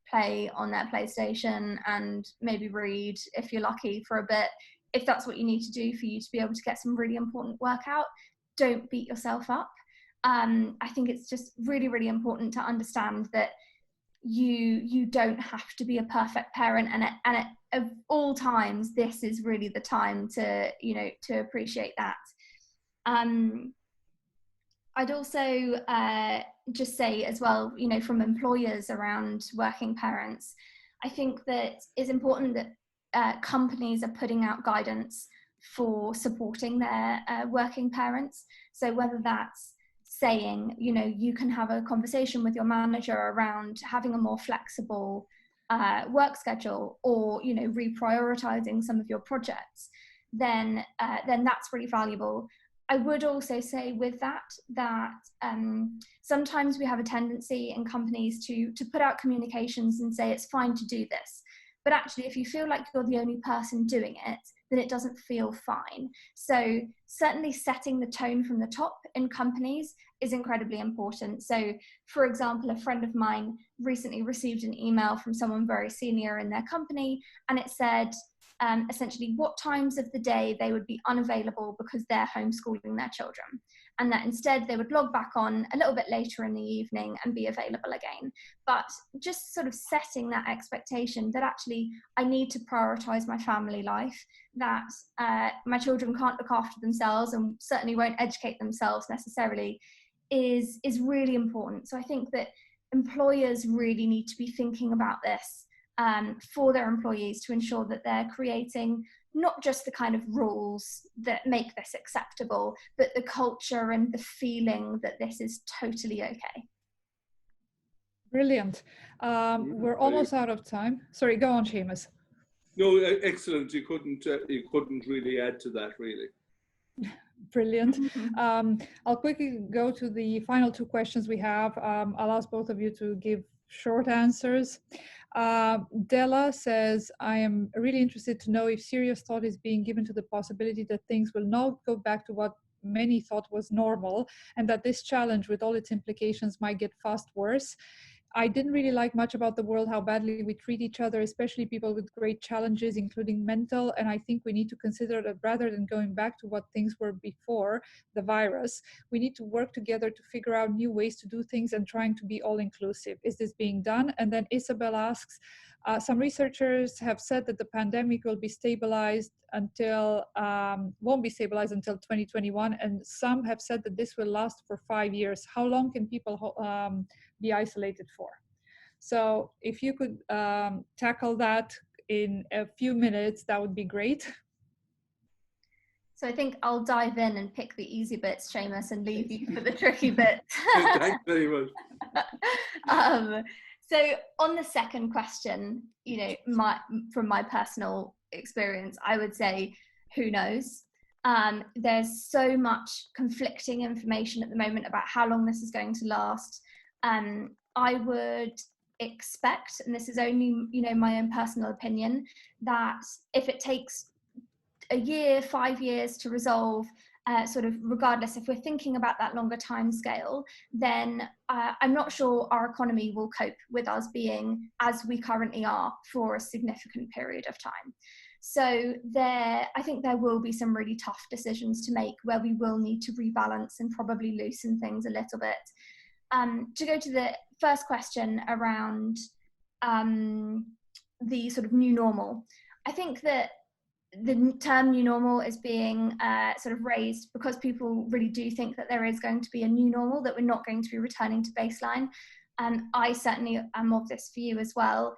play on their PlayStation and maybe read, if you're lucky, for a bit, if that's what you need to do for you to be able to get some really important work out. Don't beat yourself up. I think it's just really, really important to understand that you don't have to be a perfect parent, and at all times this is really the time to appreciate that. I'd also just say as well, you know, from employers around working parents, I think that it's important that companies are putting out guidance for supporting their working parents. So whether that's saying, you know, you can have a conversation with your manager around having a more flexible work schedule, or, you know, reprioritizing some of your projects, then that's really valuable. I would also say with that sometimes we have a tendency in companies to put out communications and say it's fine to do this. But actually, if you feel like you're the only person doing it, then it doesn't feel fine. So certainly setting the tone from the top in companies is incredibly important. So for example, a friend of mine recently received an email from someone very senior in their company, and it said, essentially what times of the day they would be unavailable because they're homeschooling their children, and that instead they would log back on a little bit later in the evening and be available again. But just sort of setting that expectation that actually I need to prioritize my family life, that my children can't look after themselves and certainly won't educate themselves necessarily, is really important. So I think that employers really need to be thinking about this for their employees, to ensure that they're creating not just the kind of rules that make this acceptable, but the culture and the feeling that this is totally okay. Brilliant. We're almost out of time. Sorry, go on, Seamus. No, excellent. You couldn't really add to that, really. Brilliant. I'll quickly go to the final two questions we have. I'll ask both of you to give short answers. Della says, I am really interested to know if serious thought is being given to the possibility that things will not go back to what many thought was normal, and that this challenge with all its implications might get fast worse. I didn't really like much about the world how badly we treat each other, especially people with great challenges, including mental. And I think we need to consider that rather than going back to what things were before the virus, we need to work together to figure out new ways to do things and trying to be all inclusive. Is this being done? And then Isabel asks, some researchers have said that the pandemic will be stabilized until, won't be stabilized until 2021. And some have said that this will last for 5 years. How long can people be isolated for? So if you could tackle that in a few minutes, that would be great. So I think I'll dive in and pick the easy bits, Seamus, and leave you for the tricky bits. Thanks very much. So on the second question, you know, from my personal experience, I would say, who knows? There's so much conflicting information at the moment about how long this is going to last. I would expect, and this is only, you know, my own personal opinion, that if it takes a year, 5 years to resolve, sort of regardless, if we're thinking about that longer time scale, then I'm not sure our economy will cope with us being as we currently are for a significant period of time. So I think there will be some really tough decisions to make where we will need to rebalance and probably loosen things a little bit. To go to the first question around the sort of new normal, I think that the term new normal is being sort of raised because people really do think that there is going to be a new normal, that we're not going to be returning to baseline. I certainly am of this view as well.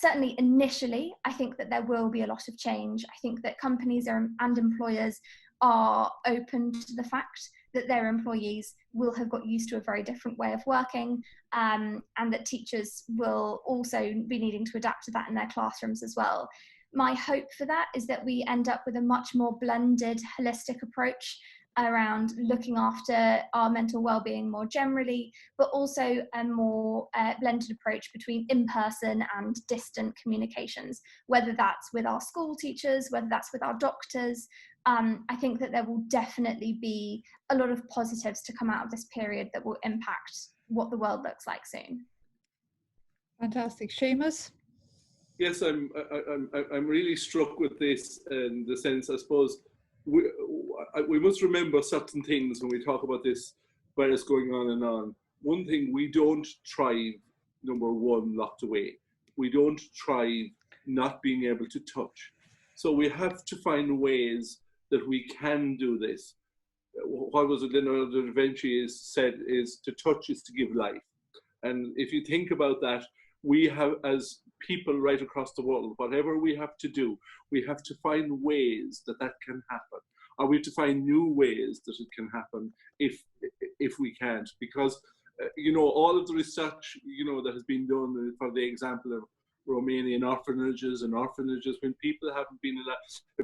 Certainly initially, I think that there will be a lot of change. I think that companies and employers are open to the fact that their employees will have got used to a very different way of working, and that teachers will also be needing to adapt to that in their classrooms as well. My hope for that is that we end up with a much more blended, holistic approach around looking after our mental well-being more generally, but also a more blended approach between in-person and distant communications, whether that's with our school teachers, whether that's with our doctors. I think that there will definitely be a lot of positives to come out of this period that will impact what the world looks like soon. Fantastic. Seamus? Yes, I'm really struck with this in the sense, I suppose, we must remember certain things when we talk about this virus going on and on. One thing, we don't thrive, number one, locked away. We don't thrive not being able to touch. So we have to find ways that we can do this. what was it Leonardo da Vinci said is to touch is to give life. And if you think about that, we have, as people right across the world, whatever we have to do, we have to find ways that can happen. Or we have to find new ways that it can happen if we can't. Because, all of the research, that has been done, for the example of Romanian orphanages, when people have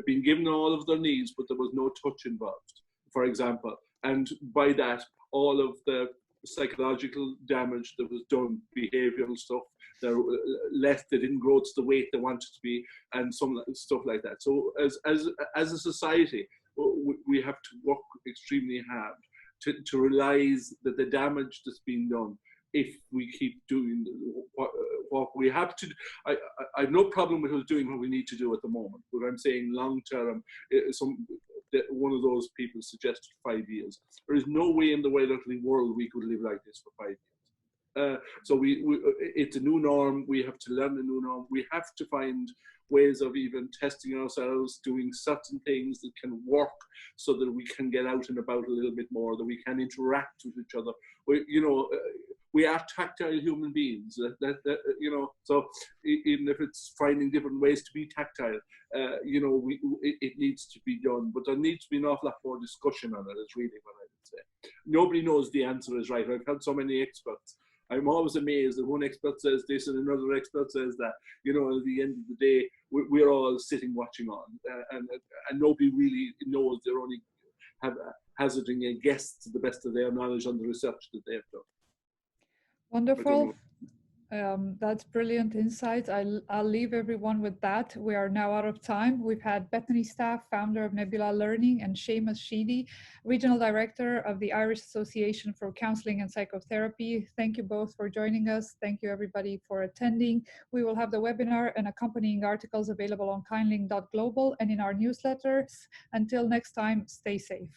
been given all of their needs, but there was no touch involved, for example. And by that, all of the psychological damage that was done, behavioral stuff, they didn't grow to the weight they wanted to be, and some stuff like that. So as a society, we have to work extremely hard to realize that the damage that's been done, if we keep doing what we have to. I have no problem with us doing what we need to do at the moment, but I'm saying long term, one of those people suggested 5 years. There is no way in the world we could live like this for 5 years. So it's a new norm. We have to learn a new norm. We have to find ways of even testing ourselves, doing certain things that can work, so that we can get out and about a little bit more, that we can interact with each other. We are tactile human beings. So even if it's finding different ways to be tactile, it needs to be done. But there needs to be an awful lot more discussion on it. Is really what I would say. Nobody knows the answer is right. I've had so many experts. I'm always amazed that one expert says this and another expert says that. At the end of the day, we're all sitting watching on, and nobody really knows. They're only hazarding a guess to the best of their knowledge on the research that they've done. Wonderful. That's brilliant insights. I'll leave everyone with that. We are now out of time. We've had Bethany Staff, founder of Nebula Learning, and Seamus Sheedy, Regional Director of the Irish Association for Counseling and Psychotherapy. Thank you both for joining us. Thank you everybody for attending. We will have the webinar and accompanying articles available on kindlink.global and in our newsletters. Until next time, stay safe.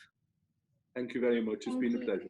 Thank you very much. It's been a pleasure.